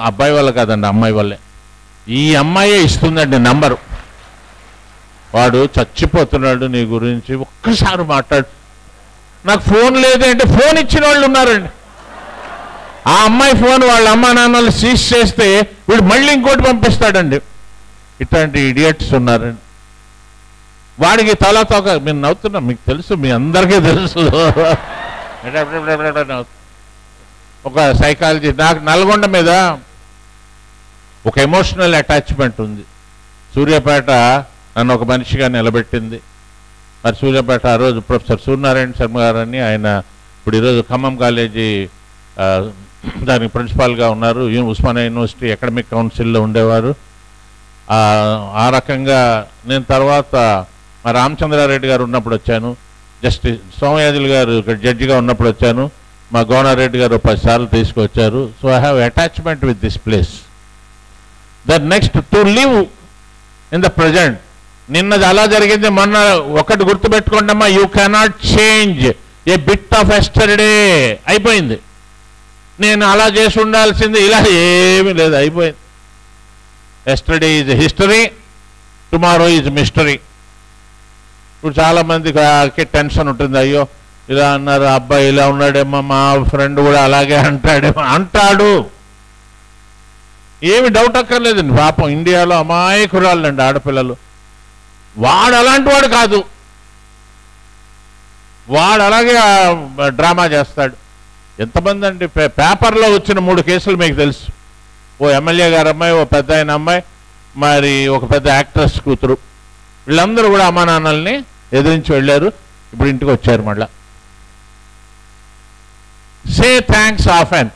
అబ్బాయి వల్ల కాదండి, అమ్మాయి వల్లే. ఈ అమ్మాయే ఇస్తుందండి నంబరు. వాడు చచ్చిపోతున్నాడు నీ గురించి, ఒక్కసారి మాట్లాడు. నాకు ఫోన్ లేదు అంటే ఫోన్ ఇచ్చిన వాళ్ళు ఉన్నారండి. ఆ అమ్మాయి ఫోన్ వాళ్ళ అమ్మా నాన్నలు సీజ్ చేస్తే వీడు మళ్ళీ ఇంకోటి పంపిస్తాడండి. ఇట్లాంటి ఇడియట్స్ ఉన్నారండి. వాడికి తోక మీరు నవ్వుతున్నా, మీకు తెలుసు, మీ అందరికీ తెలుసు. ఒక సైకాలజీ, నాకు నల్గొండ మీద ఒక ఎమోషనల్ అటాచ్మెంట్ ఉంది. సూర్యాపేట నన్ను ఒక మనిషిగా నిలబెట్టింది. మరి సూర్యాపేట ఆ రోజు ప్రొఫెసర్ సూర్యనారాయణ శర్మ గారని, ఆయన ఇప్పుడు ఈరోజు ఖమ్మం కాలేజీ దానికి ప్రిన్సిపాల్గా ఉన్నారు. ఉస్మానియా యూనివర్సిటీ అకాడమిక్ కౌన్సిల్లో ఉండేవారు. ఆ రకంగా నేను తర్వాత మా రామచంద్రారెడ్డి గారు ఉన్నప్పుడు వచ్చాను, జస్టిస్ సోమయాజులు గారు ఇక్కడ జడ్జిగా ఉన్నప్పుడు వచ్చాను, మా గోనారెడ్డి గారు 10 సార్లు తీసుకొచ్చారు. So I have attachment with this place. The next to live in the present. నిన్నది అలా జరిగింది, మొన్న ఒకటి గుర్తుపెట్టుకోండి అమ్మా, you cannot change a bit of yesterday. అయిపోయింది. నేను అలా చేసి ఉండాల్సింది, ఇలా ఏమీ లేదు, అయిపోయింది. Yesterday is history, tomorrow is mystery. ఇప్పుడు చాలామందికి టెన్షన్ ఉంటుంది, అయ్యో ఇలా అన్నారు, అబ్బాయి ఇలా ఉన్నాడేమో, మా ఫ్రెండ్ కూడా అలాగే అంటాడేమో. అంటాడు, ఏమి డౌట్ అక్కర్లేదండి. పాపం ఇండియాలో అమాయకురాళ్ళండి ఆడపిల్లలు. వాడు అలాంటి వాడు కాదు, వాడు అలాగే డ్రామా చేస్తాడు. ఎంతమంది అండి పేపర్లో వచ్చిన 3 కేసులు మీకు తెలుసు. ఓ ఎమ్మెల్యే గారు అమ్మాయి, ఓ పెద్ద ఆయన అమ్మాయి, మరి ఒక పెద్ద యాక్ట్రెస్ కూతురు. వీళ్ళందరూ కూడా అమ్మా నాన్నల్ని ఎదిరించి వెళ్ళారు, ఇప్పుడు ఇంటికి వచ్చారు. మళ్ళా సే థ్యాంక్స్ ఆఫెన్.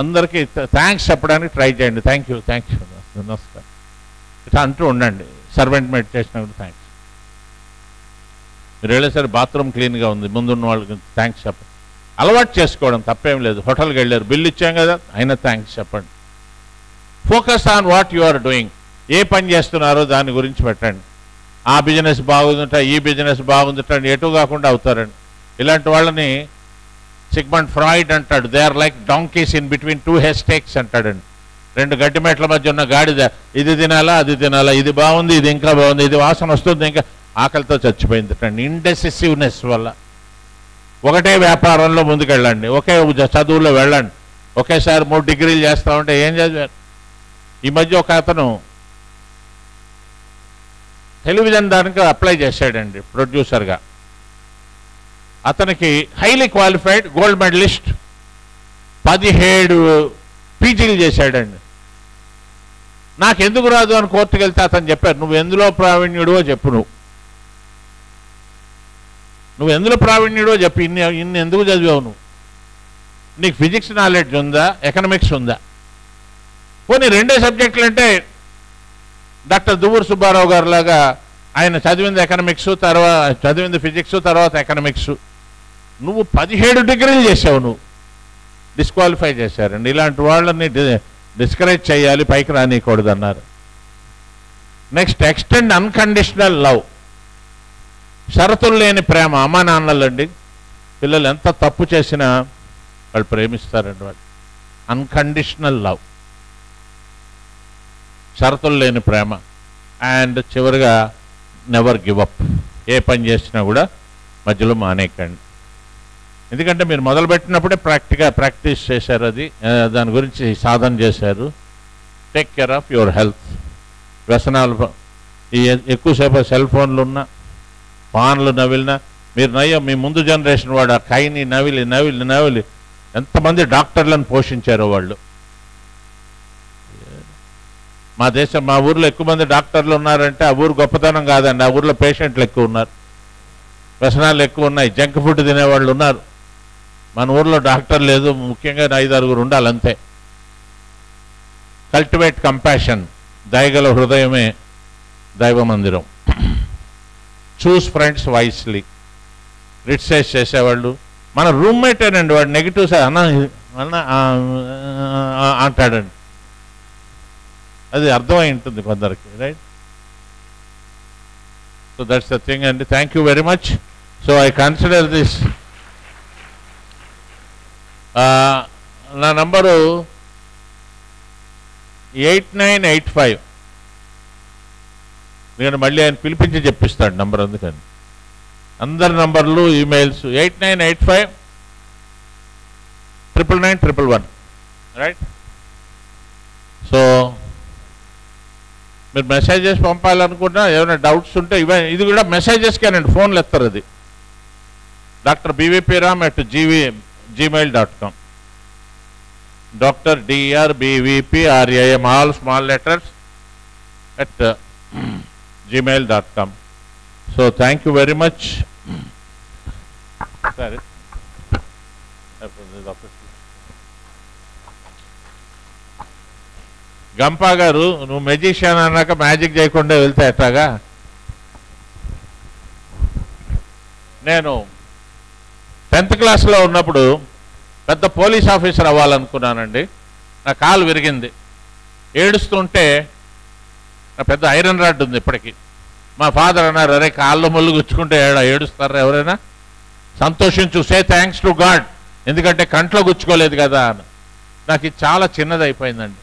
అందరికీ థ్యాంక్స్ చెప్పడానికి ట్రై చేయండి. థ్యాంక్ యూ, నమస్కారం ఇట్లా అంటూ ఉండండి. సర్వెంట్ మెడిటేషన్ కూడా థ్యాంక్స్. మీరు వెళ్ళేసరి బాత్రూమ్ క్లీన్గా ఉంది, ముందున్న వాళ్ళకి థ్యాంక్స్ చెప్పండి. అలవాటు చేసుకోవడం తప్పేం లేదు. హోటల్కి వెళ్ళారు, బిల్లు ఇచ్చాం కదా, అయినా థ్యాంక్స్ చెప్పండి. Focus on what you are doing. ఏ పని చేస్తున్నారో దాని గురించి పెట్టండి. ఆ బిజినెస్ బాగుందట, ఈ బిజినెస్ బాగుందట అని ఎటు కాకుండా అవుతారండి. ఇలాంటి వాళ్ళని సిగ్మండ్ ఫ్రాయిడ్ అంటాడు, they are like donkeys in between 2 haystacks అంటాడండి. 2 గడ్డి మెట్ల మధ్య ఉన్న గాడిద, ఇది తినాలా అది తినాలా, ఇది బాగుంది ఇది ఇంకా బాగుంది, ఇది వాసన వస్తుంది ఇంకా, ఆకలితో చచ్చిపోయిందటండి. ఇండెసిసివ్నెస్ వల్ల. ఒకటే వ్యాపారంలో ముందుకెళ్ళండి, ఒకే చదువులో వెళ్ళండి, ఒకేసారి 3 డిగ్రీలు చేస్తా ఉంటే ఏం చదివారు? ఈ మధ్య ఒక అతను టెలివిజన్ దానికి అప్లై చేశాడండి ప్రొడ్యూసర్గా. అతనికి హైలీ క్వాలిఫైడ్ గోల్డ్ మెడలిస్ట్, 17 పీజీలు చేశాడండి. నాకెందుకు రాదు అని కోర్టుకు వెళ్తే అతను చెప్పారు, నువ్వు ఎందులో ప్రావీణ్యుడో చెప్పు, నువ్వు ఎందులో ప్రావీణ్యుడో చెప్పు, ఇన్ని ఎందుకు చదివావు నువ్వు? నీకు ఫిజిక్స్ నాలెడ్జ్ ఉందా, ఎకనామిక్స్ ఉందా? పోనీ 2 సబ్జెక్టులు అంటే డాక్టర్ దువ్వూరు సుబ్బారావు గారు లాగా ఆయన చదివింది ఎకనామిక్స్, తర్వాత చదివింది ఫిజిక్స్, తర్వాత ఎకనామిక్స్. నువ్వు 17 డిగ్రీలు చేసావు, నువ్వు డిస్క్వాలిఫై చేశారండి. ఇలాంటి వాళ్ళని డిస్కరేజ్ చేయాలి, పైకి రానియకూడదు అన్నారు. Next, extend unconditional love. షరతులు లేని ప్రేమ. అమ్మా నాన్నలండి, పిల్లలు ఎంత తప్పు చేసినా వాళ్ళు ప్రేమిస్తారండి. వాళ్ళు అన్కండిషనల్ లవ్, షరతులు లేని ప్రేమ. అండ్ చివరిగా నెవర్ గివ్ అప్. ఏ పని చేసినా కూడా మధ్యలో మానేకండి. ఎందుకంటే మీరు మొదలుపెట్టినప్పుడే ప్రాక్టీస్ చేశారు, అది దాని గురించి సాధన చేశారు. Take care of your health. వ్యసనాలు ఈ ఎక్కువసేపు సెల్ ఫోన్లు ఉన్నా, పాన్లు నవిలినా, మీరు నయ్య మీ ముందు జనరేషన్ వాడు ఆ కైని నవిలి ఎంతమంది డాక్టర్లను పోషించారో వాళ్ళు. మా ఊర్లో ఎక్కువ మంది డాక్టర్లు ఉన్నారంటే ఆ ఊరు గొప్పతనం కాదండి, ఆ ఊర్లో పేషెంట్లు ఎక్కువ ఉన్నారు, వ్యసనాలు ఎక్కువ ఉన్నాయి, జంక్ ఫుడ్ తినేవాళ్ళు ఉన్నారు. మన ఊర్లో డాక్టర్ లేదు, ముఖ్యంగా 5-6 ఉండాలంతే. Cultivate compassion. దయగల హృదయమే దైవ మందిరం. చూస్ ఫ్రెండ్స్ వైస్లీ. క్రిటిసైజ్ చేసేవాళ్ళు మన రూమ్మేటేనండి, వాడు నెగిటివ్స్ అన్న అంటాడండి, అది అర్థమై ఉంటుంది కొందరికి, right? So that's the thing అండి. Thank you very much. So I consider this. నా నంబరు 8985. నేను మళ్ళీ ఆయన పిలిపించి చెప్పిస్తాడు నంబర్, అందుకని అందరి నంబర్లు ఈమెయిల్స్ 8985 99911, రైట్. సో మీరు మెసేజెస్ పంపాలనుకుంటున్నా, ఏమైనా డౌట్స్ ఉంటే ఇది కూడా మెసేజెస్కేనండి, ఫోన్లు ఎత్తారు. అది drbvpram@gmail.com, Dr. DRBVPRAM, all small letters, at gmail.com. So thank you very much. Sorry. Gampa గారు, నువ్వు మెజిషియన్ అన్నాక మ్యాజిక్ చేయకుండా వెళ్తే ఎట్లాగా? నేను 10th క్లాస్లో ఉన్నప్పుడు పెద్ద పోలీస్ ఆఫీసర్ అవ్వాలనుకున్నానండి. నా కాలు విరిగింది, ఏడుస్తుంటే నా పెద్ద ఐరన్ రాడ్ ఉంది ఇప్పటికీ. మా ఫాదర్ అన్నారు, అరే కాళ్ళు ముళ్ళు గుచ్చుకుంటే ఏడుస్తారా ఎవరైనా? సంతోషించు, సే థ్యాంక్స్ టు గాడ్, ఎందుకంటే కంట్లో గుచ్చుకోలేదు కదా అని. నాకు ఇది చాలా చిన్నది అయిపోయిందండి.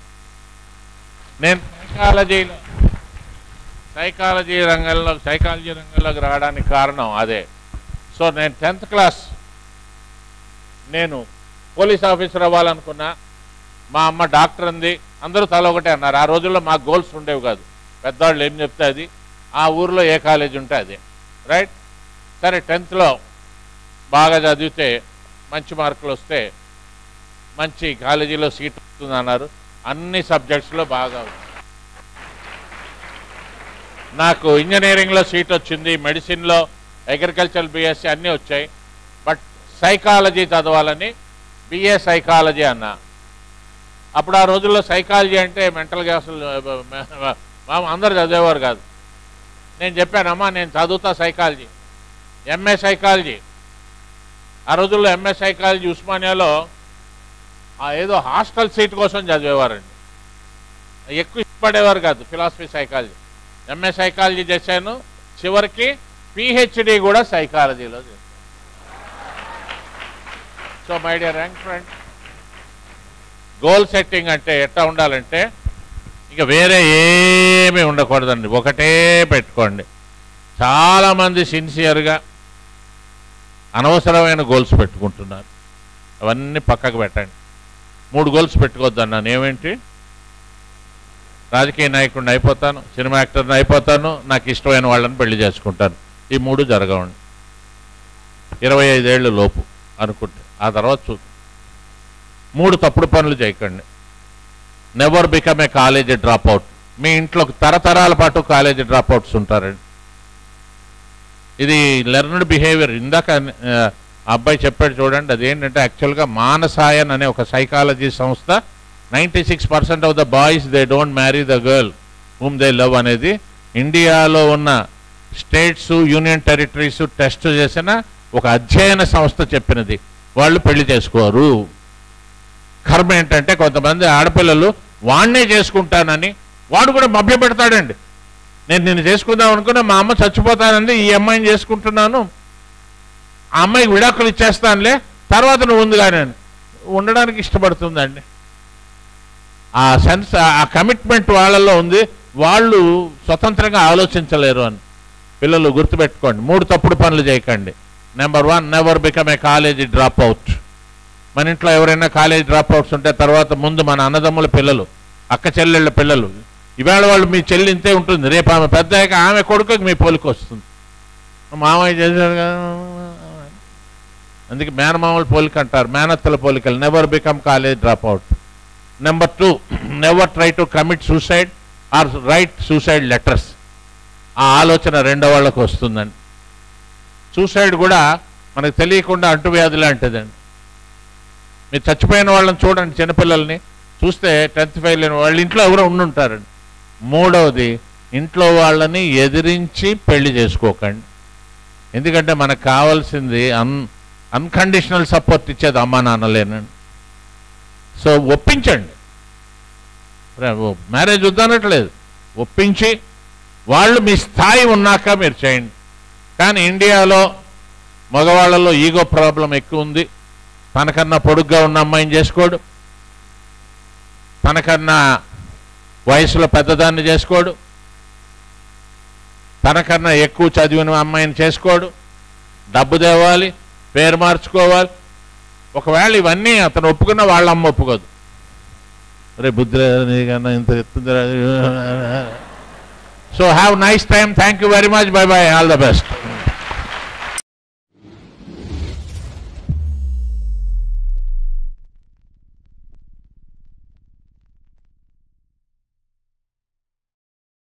నేను సైకాలజీ రంగంలోకి రావడానికి కారణం అదే. సో నేను 10th క్లాస్ నేను పోలీస్ ఆఫీసర్ అవ్వాలనుకున్నా. మా అమ్మ డాక్టర్ అంది, అందరూ తల ఒకటే అన్నారు. ఆ రోజుల్లో మాకు గోల్స్ ఉండేవి కాదు, పెద్దవాళ్ళు ఏం చెప్తే అది, ఆ ఊరిలో ఏ కాలేజ్ ఉంటే అదే, రైట్. సరే 10thలో బాగా చదివితే మంచి మార్కులు వస్తే మంచి కాలేజీలో సీట్ వస్తుంది అన్నారు. అన్ని సబ్జెక్ట్స్లో బాగా నాకు ఇంజనీరింగ్లో సీట్ వచ్చింది, మెడిసిన్లో, అగ్రికల్చర్ BSc అన్నీ వచ్చాయి. బట్ సైకాలజీ చదవాలని BA సైకాలజీ అన్నా. అప్పుడు ఆ రోజుల్లో సైకాలజీ అంటే మెంటల్గా అసలు అందరు చదివేవారు కాదు. నేను చెప్పానమ్మా నేను చదువుతా సైకాలజీ, MA సైకాలజీ. ఆ రోజుల్లో MA సైకాలజీ ఉస్మానియాలో ఏదో హాస్టల్ సీట్ కోసం చదివేవారండి, ఎక్కువ ఇష్టపడేవారు కాదు ఫిలాసఫీ సైకాలజీ. MA సైకాలజీ చేశాను, చివరికి PhD కూడా సైకాలజీలో చేశాను. So my dear young friend, goal setting అంటే ఎట్లా ఉండాలంటే ఇక వేరే ఏమీ ఉండకూడదండి, ఒకటే పెట్టుకోండి. చాలామంది సిన్సియర్గా అనవసరమైన గోల్స్ పెట్టుకుంటున్నారు, అవన్నీ పక్కకు పెట్టండి. 3 గోల్స్ పెట్టుకోవద్దన్నాను. ఏమేంటి? రాజకీయ నాయకుడిని అయిపోతాను, సినిమా యాక్టర్ని అయిపోతాను, నాకు ఇష్టమైన వాళ్ళని పెళ్లి చేసుకుంటాను. ఈ 3 జరగవండి 25 ఏళ్ళ లోపు అనుకుంటే. ఆ తర్వాత చూద్దాం. 3 తప్పుడు పనులు చేయకండి. Never become a college dropout. మీ ఇంట్లో తరతరాల పాటు కాలేజీ డ్రాప్ అవుట్స్ ఉంటారండి. ఇది లెర్న్డ్ బిహేవియర్. ఇందాక అబ్బాయి చెప్పాడు చూడండి, అదేంటంటే యాక్చువల్గా మానసాయన్ అనే ఒక సైకాలజీ సంస్థ 96% of the boys they don't marry the girl whom they love అనేది ఇండియాలో ఉన్న స్టేట్స్, యూనియన్ టెరిటరీస్ టెస్ట్ చేసిన ఒక అధ్యయన సంస్థ చెప్పినది. వాళ్ళు పెళ్లి చేసుకోరు. కర్మ ఏంటంటే కొంతమంది ఆడపిల్లలు వాడినే చేసుకుంటానని వాడు కూడా మభ్య పెడతాడండి. నేను నిన్ను చేసుకుందాం అనుకున్నా, మా అమ్మ చచ్చిపోతానండి, ఈ అమ్మాయిని చేసుకుంటున్నాను, ఆ అమ్మాయికి విడాకులు ఇచ్చేస్తానులే, తర్వాత నువ్వు ఉంది కానీ ఉండడానికి ఇష్టపడుతుందండి. ఆ సెన్స్, ఆ కమిట్మెంట్ వాళ్ళల్లో ఉంది. వాళ్ళు స్వతంత్రంగా ఆలోచించలేరు అని పిల్లలు గుర్తుపెట్టుకోండి. 3 తప్పుడు పనులు చేయకండి. Number 1, never become a college drop out. మన ఇంట్లో ఎవరైనా కాలేజీ డ్రాప్ అవుట్స్ ఉంటే తర్వాత ముందు మన అన్నదమ్ముల పిల్లలు, అక్క చెల్లెళ్ళ పిల్లలు, ఇవాళ వాళ్ళు మీ చెల్లి ఇంతే ఉంటుంది, రేపు ఆమె పెద్దయ్యాక ఆమె కొడుకుకి మీ పోలిక వస్తుంది. మామయ్య చేశారు కదా, అందుకే మేనమామల పోలిక అంటారు, మేనత్తల పోలికలు. Never become college drop out. Number 2, never try to commit suicide or write suicide letters. ఆ ఆలోచన రెండో వాళ్ళకు వస్తుందండి. సూసైడ్ కూడా మనకు తెలియకుండా అంటువ్యాధి లాంటిదండి. మీరు చచ్చిపోయిన వాళ్ళని చూడండి, చిన్నపిల్లల్ని చూస్తే 10th ఫెయిల్ అయిన వాళ్ళ ఇంట్లో ఎవరో ఉండుంటారండి. 3వది, ఇంట్లో వాళ్ళని ఎదిరించి పెళ్లి చేసుకోకండి. ఎందుకంటే మనకు కావాల్సింది అన్కండిషనల్ సపోర్ట్ ఇచ్చేది అమ్మా నాన్నలేనండి. సో ఒప్పించండి. మ్యారేజ్ వద్దనట్లేదు, ఒప్పించి వాళ్ళు మీ స్థాయి ఉన్నాక మీరు చేయండి. కానీ ఇండియాలో మగవాళ్ళలో ఈగో ప్రాబ్లం ఎక్కువ ఉంది. తనకన్నా పొడుగ్గా ఉన్న అమ్మాయిని చేసుకోడు, తనకన్నా వయసులో పెద్దదాన్ని చేసుకోడు, తనకన్నా ఎక్కువ చదివిన అమ్మాయిని చేసుకోడు, డబ్బు తేవాలి, పేరు మార్చుకోవాలి. ఒకవేళ ఇవన్నీ అతను ఒప్పుకున్న వాళ్ళ అమ్మ ఒప్పుకోదు. రే బుద్ధి నీకన్నా ఇంత ఎత్తుంది. So have nice time. Thank you very much. Bye bye. All the best.